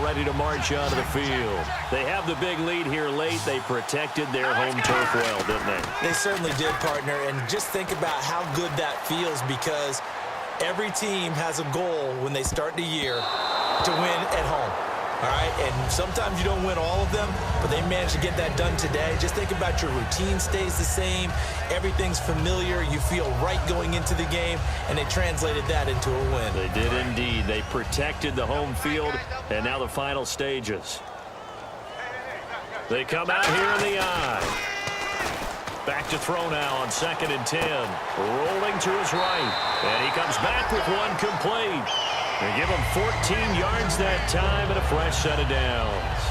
ready to march onto the field. They have the big lead here late. They protected their home turf well, didn't they? They certainly did, partner. And just think about how good that feels, because every team has a goal when they start the year to win at home. All right, and sometimes you don't win all of them, but they managed to get that done today. Just think about your routine stays the same. Everything's familiar. You feel right going into the game, and they translated that into a win. They did indeed. They protected the home field, and now the final stages. They come out here in the eye. Back to throw now on 2nd and 10. Rolling to his right, and he comes back with one complete. They give him 14 yards that time and a fresh set of downs.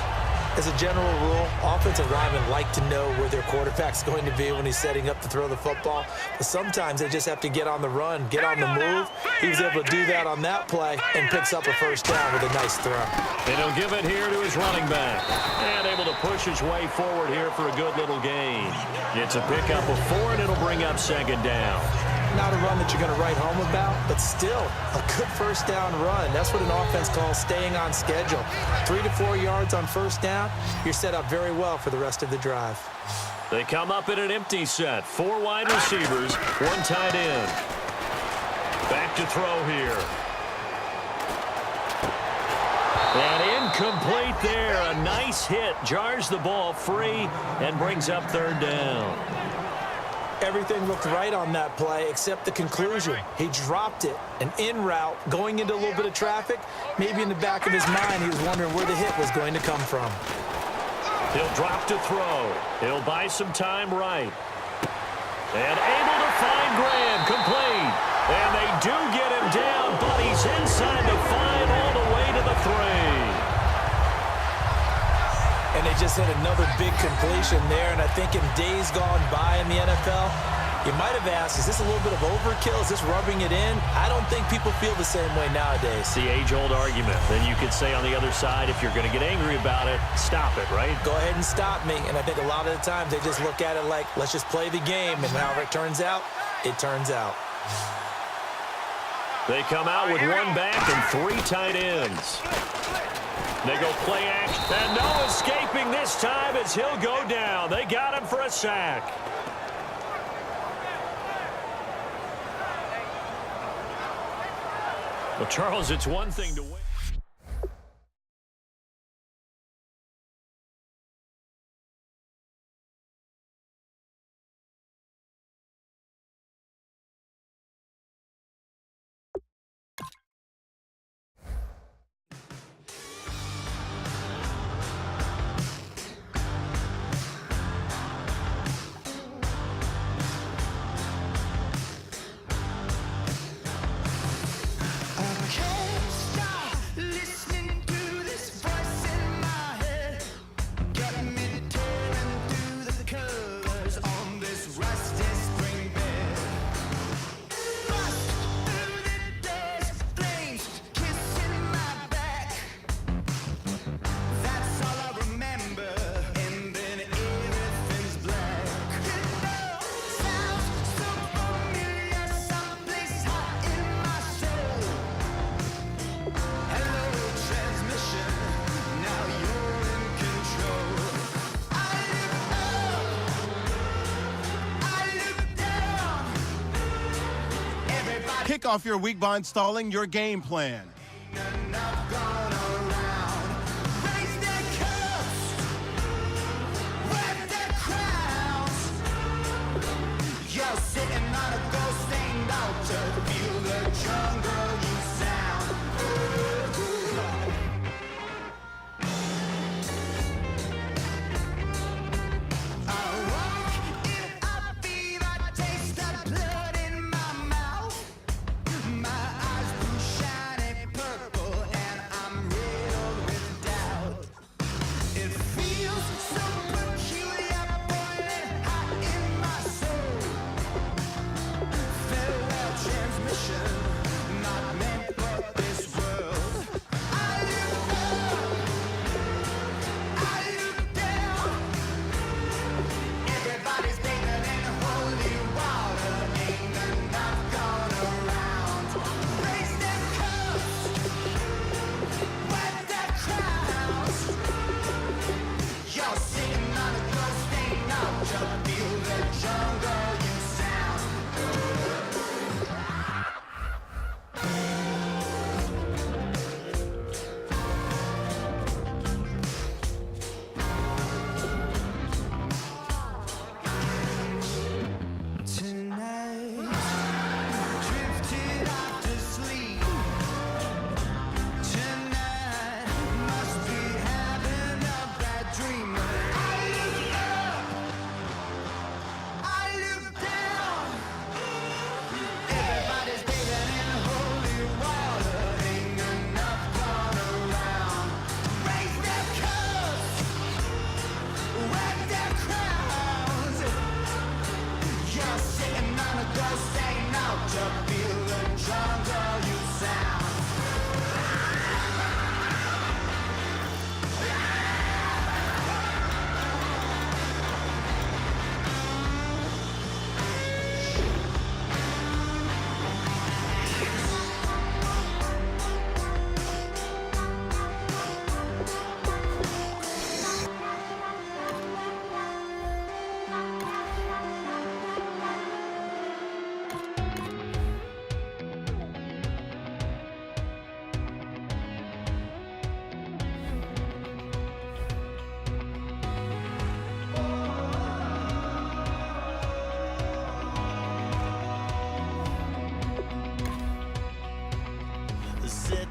As a general rule, offensive linemen like to know where their quarterback's going to be when he's setting up to throw the football. But sometimes they just have to get on the run, get on the move. He was able to do that on that play and picks up a first down with a nice throw. And he'll give it here to his running back. And able to push his way forward here for a good little gain. It's a pickup of 4, and it'll bring up 2nd down. Not a run that you're going to write home about, but still a good first down run. That's what an offense calls staying on schedule. 3 to 4 yards on first down, you're set up very well for the rest of the drive. They come up in an empty set. 4 wide receivers, 1 tight end. Back to throw here. And incomplete there. A nice hit. Jars the ball free and brings up 3rd down. Everything looked right on that play except the conclusion. He dropped it, an in route, going into a little bit of traffic. Maybe in the back of his mind he was wondering where the hit was going to come from. He'll drop to throw. He'll buy some time right. And able to find Graham, complete. And they do get him down, but he's inside the 5 all the way to the 3. And they just hit another big completion there. And I think in days gone by in the NFL, you might have asked, is this a little bit of overkill? Is this rubbing it in? I don't think people feel the same way nowadays. It's the age-old argument. Then you could say on the other side, if you're going to get angry about it, stop it, right? Go ahead and stop me. And I think a lot of the times they just look at it like, let's just play the game. And however it turns out, it turns out. They come out with 1 back and 3 tight ends. They go play action, and no escaping this time as he'll go down. They got him for a sack. Well, Charles, it's one thing to win. Kick off your week by installing your game plan.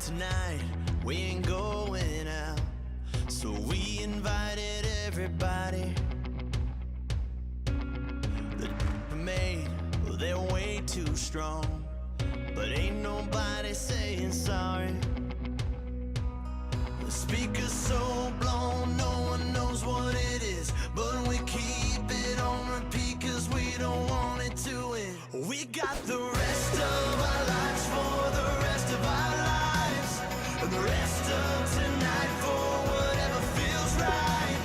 tonight we ain't going out, so we invited everybody. The made, well, they're way too strong, but ain't nobody saying sorry. The speaker's so blown, no one knows what it is, but we keep it on repeat cause we don't want it to end. We got the rest of our lives for the rest of our lives, and the rest of tonight for whatever feels right.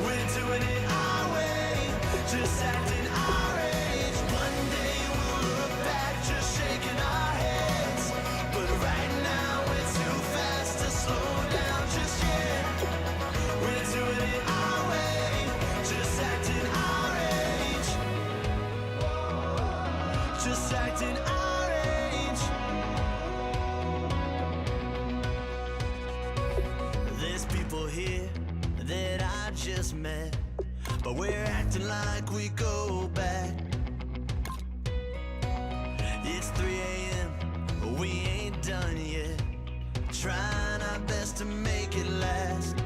We're doing it our way, just acting our age. One day we'll look back just shaking our heads, but right now we're too fast to slow down just yet. We're doing it our way, just acting our age, just acting our age. There's people here that I just met, but we're acting like we go back. It's 3 a.m., but we ain't done yet, trying our best to make it last.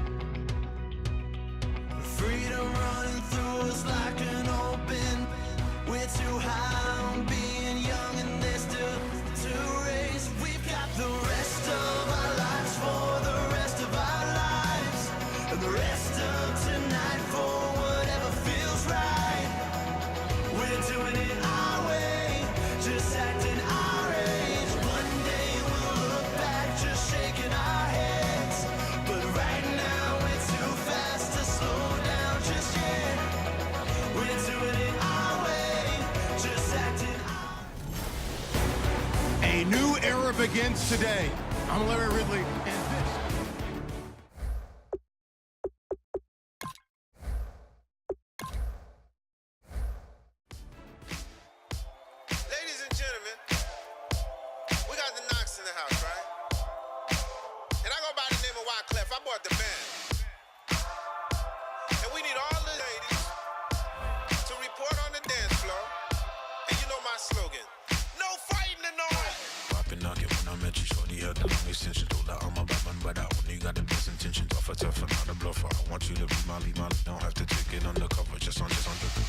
Freedom running through us like an open. We're too high on being young and there's still to race. We've got the rest of our lives for the rest of our lives, and the rest of tonight for whatever feels right. We're doing it our way, just acting our age. One day we'll look back just shaking our heads, but right now we're too fast to slow down just yet. We're doing it our way, just acting our A new era begins today. I'm Larry Ridley, and this. Ladies and gentlemen, we got the Knox in the house, right? And I go by the name of Wyclef. I bought the band. And we need all the ladies to report on the dance floor. And you know my slogan, no fighting tonight. Poppin' nugget when I met you, shorty had the long extension. Told her I'm a bad man, but I only got the best intentions. Tougher, not a bluffer. I want you to be my lead, don't have to take it undercover. Just on the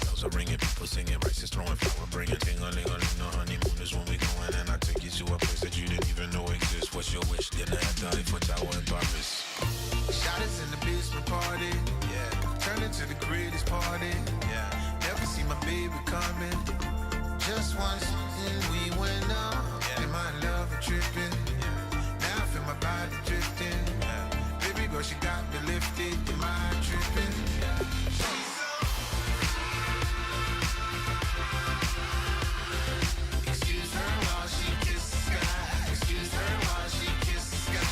bells are ringing, people singing, rice is throwing, flower bringing. Ting-a-ling-a-ling, the honeymoon is when we going, and I take you to a place that you didn't even know exists. What's your wish? Dinner at the Eiffel Tower in Paris. Shot is in the basement party, yeah. Turn into the greatest party, yeah. Never see my baby coming. Just once, and we went up. Yeah. And my love a tripping, yeah. Now I feel my body drifting, yeah. Baby girl, she got me lifted. Am I tripping? Yeah. Excuse her while she kisses the sky. Excuse her while she kisses the sky.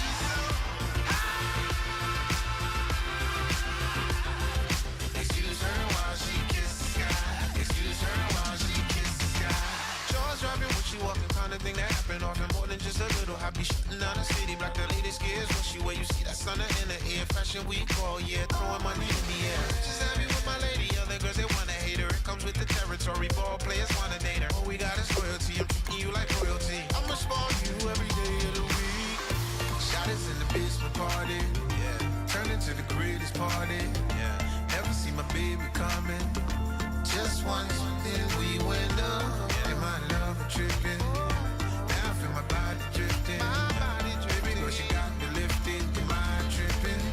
Excuse her while she kisses the sky. Excuse her while she kisses the sky. Jaws dropping when she walking, kind of thing that happen often. More than just a little. I be shutting down the city, black the latest gears. When she where you see that sun in the air. Fashion week all year, throwing money in the air. Just happy with my lady, other girls they wanna hate her. It comes with the territory, ball players wanna date her. All we got is royalty, I'm treating you like royalty. I'ma spoil you every day of the week. Shot is in the basement party, yeah. Turn into the greatest party, yeah. Never see my baby coming. Just once, then we went up, yeah. And my love a tripping. Now I feel my body drifting. My body drifting. Baby girl, she got me lifted. Am I tripping?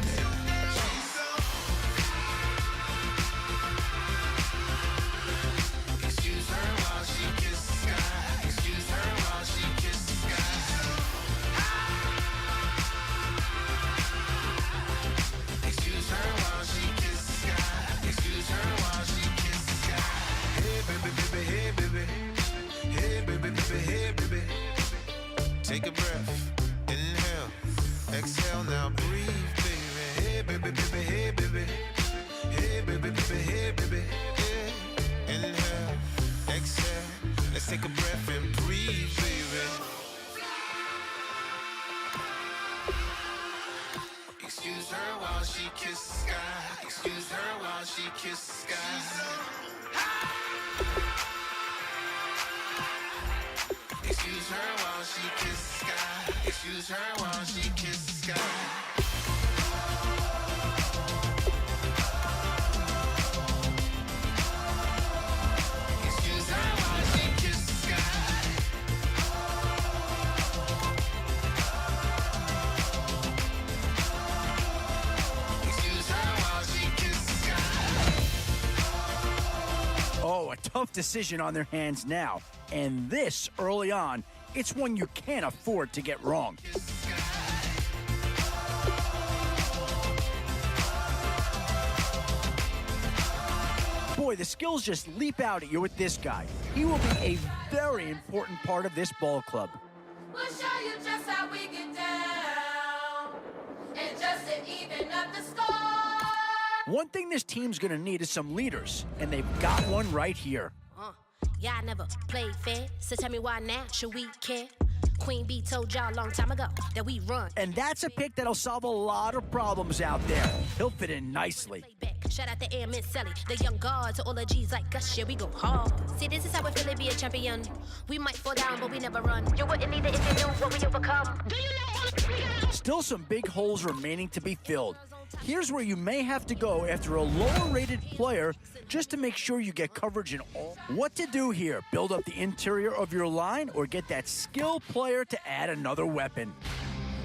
Excuse her while she kisses the sky. Excuse her while she kisses the sky. Excuse her while she kisses the sky. Excuse her while she kisses the sky. Hey baby, baby, hey baby. Hey baby, baby, hey baby. Take a breath, inhale, exhale, now breathe, baby. Hey baby, baby, hey baby. Hey baby, baby, hey baby. Hey, inhale, exhale, let's take a breath and breathe, baby. Excuse her while she kisses the sky. Excuse her while she kisses the sky. Excuse her while she kisses the sky. Excuse her while she kisses the sky. Excuse her while she kisses the sky. Excuse her while she kisses the sky. Oh, a tough decision on their hands now. And this early on, it's one you can't afford to get wrong. Boy, the skills just leap out at you with this guy. He will be a very important part of this ball club. We'll show you just how we get down, and just to even up the score. One thing this team's gonna need is some leaders, and they've got one right here. Y'all never played fair, so tell me why now should we care? Queen Bee told y'all a long time ago that we run. And that's a pick that'll solve a lot of problems out there. He'll fit in nicely. Shout out to Miss Sally, the young guard, to all the G's like us, yeah, we go hard. See, this is how it feel to be a champion. We might fall down, but we never run. You wouldn't need it if you knew what we overcome. Do you know all the Still some big holes remaining to be filled. Here's where you may have to go after a lower-rated player just to make sure you get coverage in all. What to do here? Build up the interior of your line or get that skill player to add another weapon?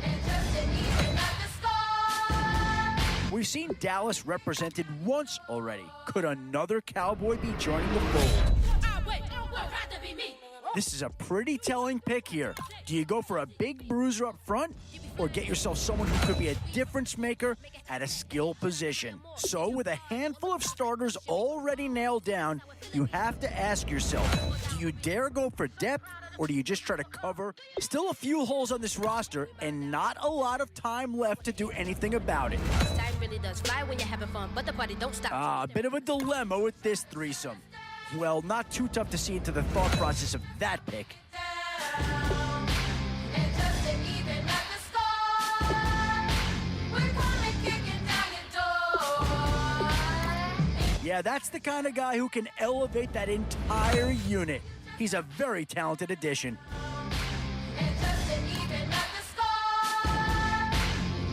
And just to even up the score. We've seen Dallas represented once already. Could another Cowboy be joining the fold? This is a pretty telling pick here. Do you go for a big bruiser up front or get yourself someone who could be a difference maker at a skill position? So with a handful of starters already nailed down, you have to ask yourself, do you dare go for depth or do you just try to cover? Still a few holes on this roster and not a lot of time left to do anything about it. Time really does fly when you're having fun, but the party don't stop. A bit of a dilemma with this threesome. Well, not too tough to see into the thought process of that pick. Down, and just to even up the score. We're coming kicking down your door. Yeah, that's the kind of guy who can elevate that entire unit. He's a very talented addition. And just to even up the score.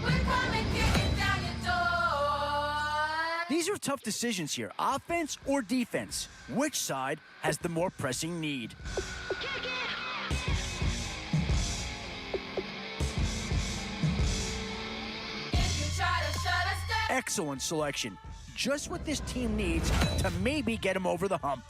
We're coming kicking down your door. These are tough decisions here, offense or defense. Which side has the more pressing need? If you try to shut us down. Excellent selection. Just what this team needs to maybe get him over the hump.